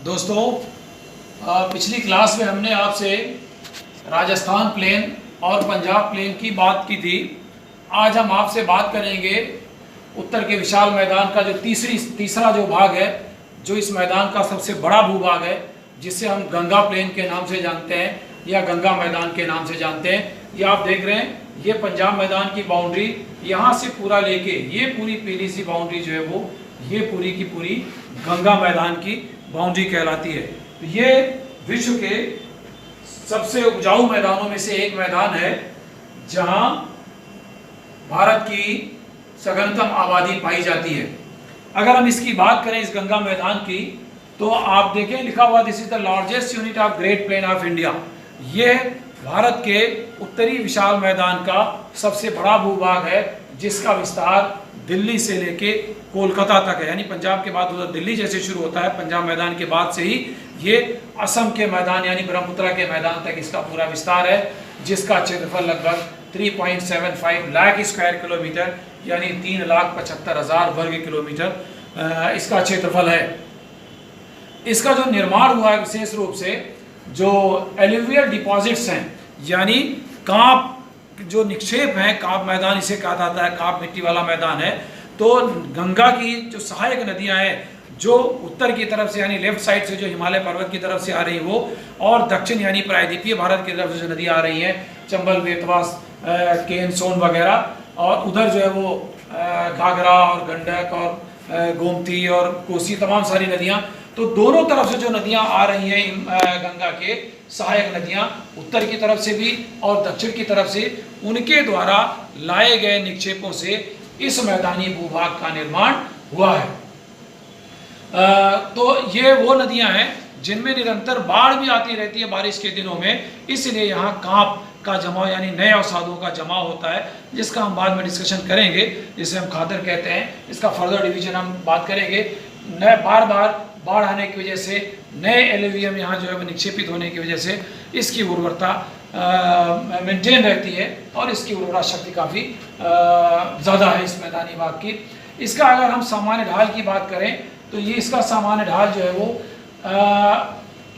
दोस्तों, पिछली क्लास में हमने आपसे राजस्थान प्लेन और पंजाब प्लेन की बात की थी। आज हम आपसे बात करेंगे उत्तर के विशाल मैदान का जो तीसरा जो भाग है, जो इस मैदान का सबसे बड़ा भूभाग है, जिसे हम गंगा प्लेन के नाम से जानते हैं या गंगा मैदान के नाम से जानते हैं। ये आप देख रहे हैं, ये पंजाब मैदान की बाउंड्री यहाँ से पूरा लेके ये पूरी पीली सी बाउंड्री जो है वो ये पूरी की पूरी गंगा मैदान की बाउंड्री कहलाती है। तो ये विश्व के सबसे उपजाऊ मैदानों में से एक मैदान है, जहाँ भारत की सघनतम आबादी पाई जाती है। अगर हम इसकी बात करें इस गंगा मैदान की, तो आप देखें लिखा हुआ this is the largest unit of great plain of India. ये भारत के उत्तरी विशाल मैदान का सबसे बड़ा भूभाग है, जिसका विस्तार दिल्ली से लेके कोलकाता तक है। यानी पंजाब के बाद उधर दिल्ली जैसे शुरू होता है, पंजाब मैदान के बाद से ही ये असम के मैदान यानी ब्रह्मपुत्र के मैदान तक इसका पूरा विस्तार है, जिसका क्षेत्रफल लगभग 3.75 लाख स्क्वायर किलोमीटर यानी 3,75,000 वर्ग किलोमीटर इसका क्षेत्रफल है। इसका जो निर्माण हुआ है विशेष रूप से जो एल्यूवियल डिपॉजिट्स हैं, यानी कांप जो निक्षेप हैं, कांप मैदान इसे कहा जाता है, कांप मिट्टी वाला मैदान है। तो गंगा की जो सहायक नदियां हैं, जो उत्तर की तरफ से यानी लेफ्ट साइड से जो हिमालय पर्वत की तरफ से आ रही वो, और दक्षिण यानी प्रायद्वीपीय भारत की तरफ से जो नदियां आ रही हैं, चंबल, बेतवा, केन, सोन वगैरह, और उधर जो है वो घाघरा और गंडक और गोमती और कोसी, तमाम सारी नदियां। तो दोनों तरफ से जो नदियां आ रही हैं गंगा के सहायक नदियां, उत्तर की तरफ से भी और दक्षिण की तरफ से, उनके द्वारा लाए गए निक्षेपों से इस मैदानी भूभाग का निर्माण हुआ है। तो ये वो नदियां हैं जिनमें निरंतर बाढ़ भी आती रहती है बारिश के दिनों में, इसलिए यहाँ कांप का जमाव यानी नए अवसादों का जमाव होता है, जिसका हम बाद में डिस्कशन करेंगे, जिसे हम खादर कहते हैं। इसका फर्दर डिवीजन हम बात करेंगे। नए बार बार बाढ़ आने की वजह से नए एल्यूवियम यहाँ जो है वो निक्षेपित होने की वजह से इसकी उर्वरता मेंटेन रहती है और इसकी उर्वरा शक्ति काफ़ी ज़्यादा है इस मैदानी भाग की। इसका अगर हम सामान्य ढाल की बात करें तो ये इसका सामान्य ढाल जो है वो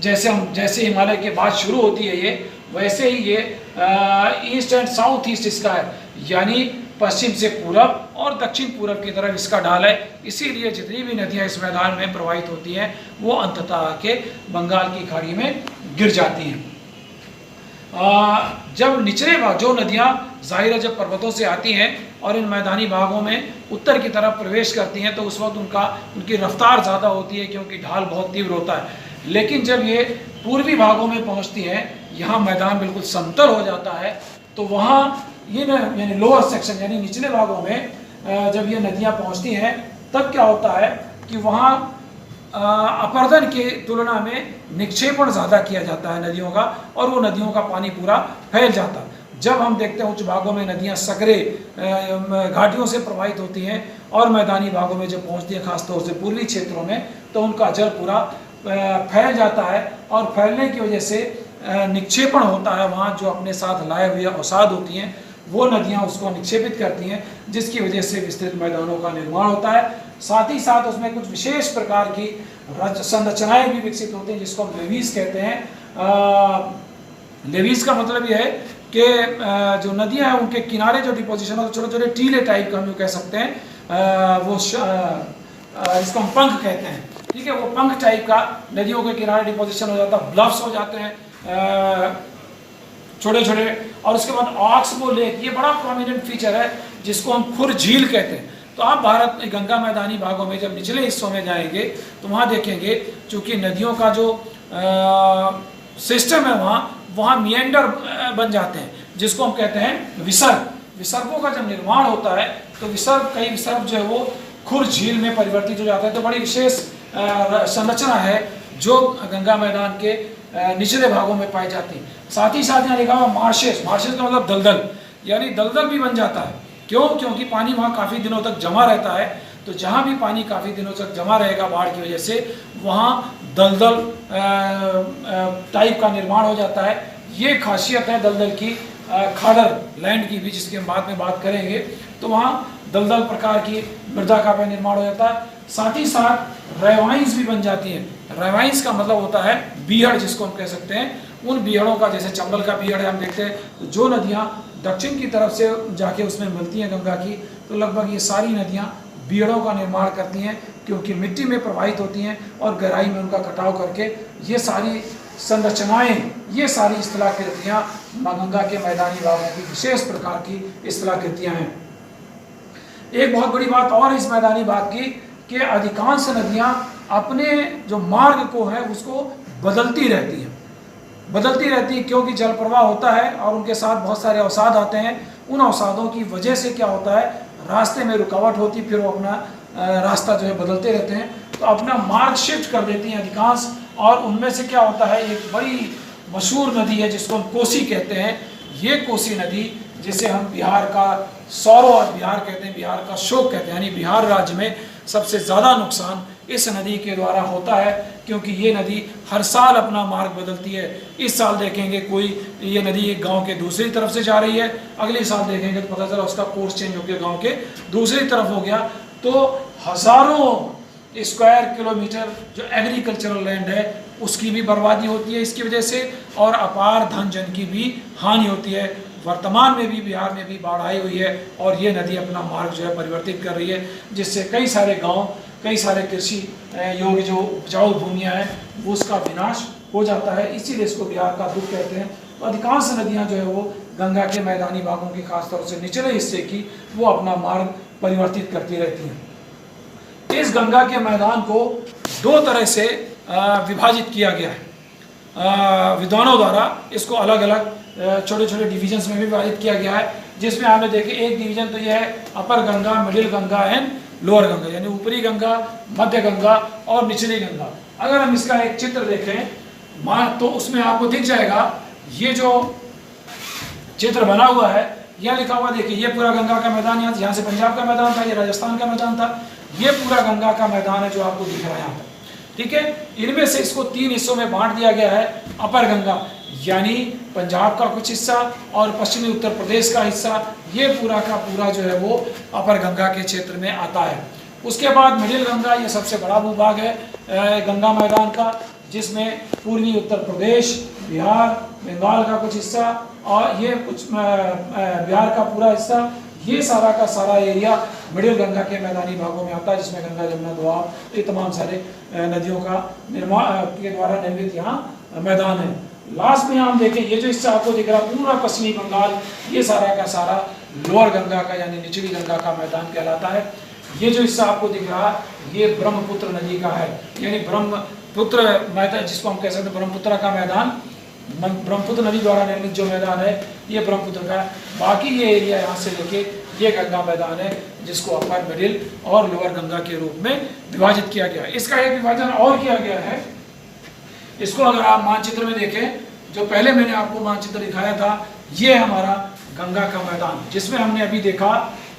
जैसे हिमालय के बाद शुरू होती है ये, वैसे ही ये ईस्ट एंड साउथ ईस्ट इसका है, यानी पश्चिम से पूरब और दक्षिण पूरब की तरफ इसका ढाल है। इसीलिए जितनी भी नदियां इस मैदान में प्रवाहित होती हैं वो अंततः आके बंगाल की खाड़ी में गिर जाती हैं। जब निचले भाग जो नदियां जाहिर है जब पर्वतों से आती हैं और इन मैदानी भागों में उत्तर की तरफ प्रवेश करती हैं, तो उस वक्त उनकी रफ्तार ज़्यादा होती है क्योंकि ढाल बहुत तीव्र होता है। लेकिन जब ये पूर्वी भागों में पहुंचती हैं, यहाँ मैदान बिल्कुल समतल हो जाता है, तो वहाँ ये यानी लोअर सेक्शन यानी निचले भागों में जब ये नदियाँ पहुँचती हैं, तब क्या होता है कि वहाँ अपर्दन की तुलना में निक्षेपण ज़्यादा किया जाता है नदियों का, और वो नदियों का पानी पूरा फैल जाता है। जब हम देखते हैं उच्च भागों में नदियाँ सकरे घाटियों से प्रवाहित होती हैं और मैदानी भागों में जब पहुँचती हैं, खासतौर से पूर्वी क्षेत्रों में, तो उनका जल पूरा फैल जाता है और फैलने की वजह से निक्षेपण होता है। वहाँ जो अपने साथ लाए हुए अवसाद होती हैं वो नदियाँ उसको निक्षेपित करती हैं, जिसकी वजह से विस्तृत मैदानों का निर्माण होता है। साथ ही साथ उसमें कुछ विशेष प्रकार की संरचनाएं भी विकसित होती हैं, जिसको हम लेवीज कहते हैं। लेवीज का मतलब यह है कि जो नदियाँ हैं उनके किनारे जो डिपोजिशन होते हैं, छोटे छोटे टीले टाइप का हम कह सकते हैं, वो इसको हम पंख कहते हैं, ठीक है। वो पंख टाइप का नदियों के किनारे डिपोजिशन हो जाता है, ब्लफ्स हो जाते हैं छोटे छोटे। और उसके बाद ऑक्सबो लेक, ये बड़ा प्रोमिनेंट फीचर है जिसको हम खुर झील कहते हैं। तो आप भारत में गंगा मैदानी भागों में जब निचले हिस्सों में जाएंगे तो वहाँ देखेंगे चूँकि नदियों का जो सिस्टम है वहाँ मिएंडर बन जाते हैं, जिसको हम कहते हैं विसर्ग। विसर्गों का जब निर्माण होता है तो कई विसर्ग जो है वो खुर झील में परिवर्तित हो जाता है। तो बड़ी विशेष संरचना है जो गंगा मैदान के निचले भागों में पाई जाती है। साथ ही साथ यहाँ लिखा हुआ मार्शेस, मार्शेस का मतलब दलदल, यानी दलदल भी बन जाता है। क्योंकि पानी वहाँ काफ़ी दिनों तक जमा रहता है, तो जहाँ भी पानी काफ़ी दिनों तक जमा रहेगा बाढ़ की वजह से, वहाँ दलदल टाइप का निर्माण हो जाता है। ये खासियत है दलदल की, खादर लैंड की भी, जिसकी हम बाद में बात करेंगे। तो वहाँ दलदल प्रकार की मृदा का निर्माण हो जाता है। साथ ही साथ रेवाइंस भी बन जाती हैं। रेवाइंस का मतलब होता है बीहड़, जिसको हम कह सकते हैं। उन बीहड़ों का, जैसे चंबल का बीहड़ है, हम देखते हैं तो जो नदियाँ दक्षिण की तरफ से जाके उसमें मिलती हैं गंगा की, तो लगभग ये सारी नदियाँ बीहड़ों का निर्माण करती हैं, क्योंकि मिट्टी में प्रवाहित होती हैं और गहराई में उनका कटाव करके ये सारी संरचनाएं, ये सारी स्थलाकृतियाँ गंगा के मैदानी भागों की विशेष प्रकार की स्थलाकृतियाँ हैं। एक बहुत बड़ी बात और इस मैदानी भाग की कि अधिकांश नदियाँ अपने जो मार्ग को है उसको बदलती रहती हैं, क्योंकि जल प्रवाह होता है और उनके साथ बहुत सारे अवसाद आते हैं। उन अवसादों की वजह से क्या होता है, रास्ते में रुकावट होती, फिर वो अपना रास्ता जो है बदलते रहते हैं, तो अपना मार्ग शिफ्ट कर देती हैं अधिकांश। और उनमें से क्या होता है, एक बड़ी मशहूर नदी है जिसको हम कोसी कहते हैं। ये कोसी नदी, जिसे हम बिहार का सौरव बिहार कहते हैं, बिहार का शोक कहते हैं, यानी बिहार राज्य में सबसे ज़्यादा नुकसान इस नदी के द्वारा होता है, क्योंकि ये नदी हर साल अपना मार्ग बदलती है। इस साल देखेंगे कोई ये नदी एक गांव के दूसरी तरफ से जा रही है, अगले साल देखेंगे तो पता चला उसका कोर्स चेंज हो गया, गांव के दूसरी तरफ हो गया। तो हज़ारों स्क्वायर किलोमीटर जो एग्रीकल्चरल लैंड है उसकी भी बर्बादी होती है इसकी वजह से, और अपार धन जन की भी हानि होती है। वर्तमान में भी बिहार में भी बाढ़ आई हुई है और ये नदी अपना मार्ग जो है परिवर्तित कर रही है, जिससे कई सारे गांव, कई सारे कृषि योग्य जो उपजाऊ भूमियाँ हैं वो उसका विनाश हो जाता है। इसीलिए इसको बिहार का दुख कहते हैं। तो अधिकांश नदियाँ जो है वो गंगा के मैदानी भागों की, खासतौर से निचले हिस्से की, वो अपना मार्ग परिवर्तित करती रहती हैं। इस गंगा के मैदान को दो तरह से विभाजित किया गया है विद्वानों द्वारा। इसको अलग अलग छोटे छोटे डिविजन्स में भी विभाजित किया गया है, जिसमें आपने देखे एक डिवीजन तो यह है upper Ganga, middle Ganga and lower Ganga, यानी ऊपरी गंगा, मध्य गंगा और निचली गंगा। अगर हम इसका एक चित्र देखें तो उसमें आपको दिख जाएगा, ये जो चित्र बना हुआ है यहाँ लिखा हुआ, देखिए ये पूरा गंगा का मैदान, यहाँ से पंजाब का मैदान था, ये राजस्थान का मैदान था, ये पूरा गंगा का मैदान है जो आपको दिख रहा है यहाँ पर। ठीक है, इनमें से इसको 3 हिस्सों में बांट दिया गया है। अपर गंगा यानी पंजाब का कुछ हिस्सा और पश्चिमी उत्तर प्रदेश का हिस्सा, ये पूरा का पूरा जो है वो अपर गंगा के क्षेत्र में आता है। उसके बाद मिडिल गंगा, ये सबसे बड़ा भूभाग है गंगा मैदान का, जिसमें पूर्वी उत्तर प्रदेश, बिहार, बंगाल का कुछ हिस्सा और ये कुछ बिहार का पूरा हिस्सा, ये सारा का सारा एरिया मिडिल गंगा के मैदानी भागों में आता है, जिसमें गंगा, जमुना, दोआब, ये तमाम सारे नदियों का निर्माण के द्वारा निर्मित यहाँ मैदान है। लास्ट में हम देखें, ये जो हिस्सा आपको दिख रहा है पूरा पश्चिमी बंगाल, ये सारा का सारा लोअर गंगा का यानी निचली गंगा का मैदान कहलाता है। ये जो हिस्सा आपको दिख रहा है ये ब्रह्मपुत्र नदी का है, यानी ब्रह्मपुत्र मैदान, जिसको हम कह सकते हैं ब्रह्मपुत्र का मैदान, ब्रह्मपुत्र नदी द्वारा निर्मित जो मैदान है ये ब्रह्मपुत्र का है। बाकी ये एरिया यहाँ से लेके ये गंगा मैदान है, जिसको अपर, मिडिल और लोअर गंगा के रूप में विभाजित किया गया है। इसका एक विभाजन और किया गया है, इसको अगर आप मानचित्र में देखें, जो पहले मैंने आपको मानचित्र दिखाया था, ये हमारा गंगा का मैदान, जिसमें हमने अभी देखा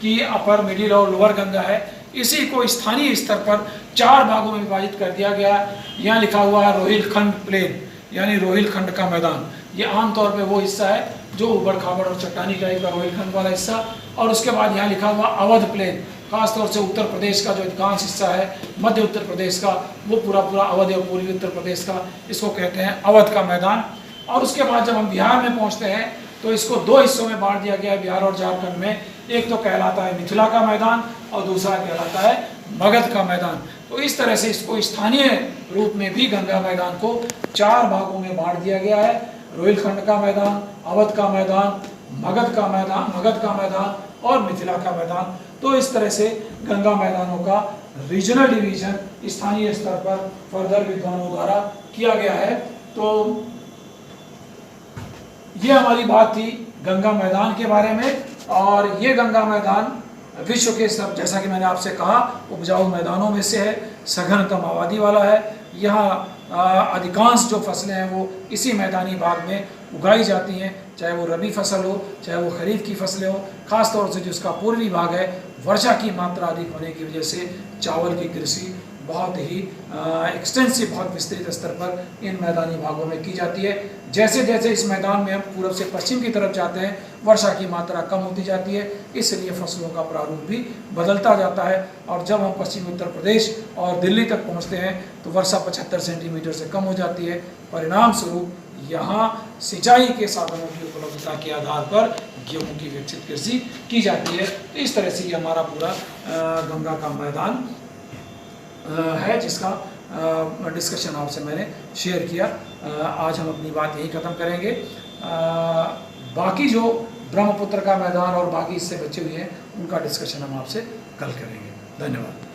कि अपर, मिडिल और लोअर गंगा है। इसी को स्थानीय स्तर पर 4 भागों में विभाजित कर दिया गया। यहाँ लिखा हुआ है रोहिलखंड प्लेन, यानी रोहिलखंड का मैदान। ये आमतौर पे वो हिस्सा है जो उबड़ खाबड़ और चट्टानी टाइप का रोहिलखंड वाला हिस्सा। और उसके बाद यहाँ लिखा हुआ अवध प्लेन, खासतौर से उत्तर प्रदेश का जो अधिकांश हिस्सा है, मध्य उत्तर प्रदेश का, वो पूरा पूरा अवध और पूर्वी उत्तर प्रदेश का, इसको कहते हैं अवध का मैदान। और उसके बाद जब हम बिहार में पहुँचते हैं तो इसको 2 हिस्सों में बांट दिया गया है बिहार और झारखंड में। एक तो कहलाता है मिथिला का मैदान और दूसरा कहलाता है मगध का मैदान। तो इस तरह से इसको स्थानीय रूप में भी गंगा मैदान को 4 भागों में बांट दिया गया है, रोहिलखंड का मैदान, अवध का मैदान, मगध का मैदान और मिथिला का मैदान। तो इस तरह से गंगा मैदानों का रीजनल डिवीजन स्थानीय स्तर पर फर्दर विद्वानों द्वारा किया गया है। तो ये हमारी बात थी गंगा मैदान के बारे में। और ये गंगा मैदान विश्व के सब, जैसा कि मैंने आपसे कहा, उपजाऊ मैदानों में से है, सघन कम आबादी वाला है। यहाँ अधिकांश जो फसलें हैं वो इसी मैदानी भाग में उगाई जाती हैं, चाहे वो रबी फसल हो, चाहे वो खरीफ की फसलें हो। खासतौर से जो इसका पूर्वी भाग है, वर्षा की मात्रा अधिक होने की वजह से चावल की कृषि बहुत ही एक्सटेंसिव, बहुत विस्तृत स्तर पर इन मैदानी भागों में की जाती है। जैसे जैसे इस मैदान में हम पूर्व से पश्चिम की तरफ जाते हैं, वर्षा की मात्रा कम होती जाती है, इसलिए फसलों का प्रारूप भी बदलता जाता है। और जब हम पश्चिमी उत्तर प्रदेश और दिल्ली तक पहुंचते हैं तो वर्षा 75 सेंटीमीटर से कम हो जाती है। परिणाम स्वरूप यहाँ सिंचाई के साधनों की उपलब्धता के आधार पर गेहूं की विकसित कृषि की जाती है। तो इस तरह से ये हमारा पूरा गंगा का मैदान है, जिसका डिस्कशन आपसे मैंने शेयर किया। आज हम अपनी बात यही ख़त्म करेंगे। बाकी जो ब्रह्मपुत्र का मैदान और बाकी इससे बचे हुए हैं, उनका डिस्कशन हम आपसे कल करेंगे। धन्यवाद।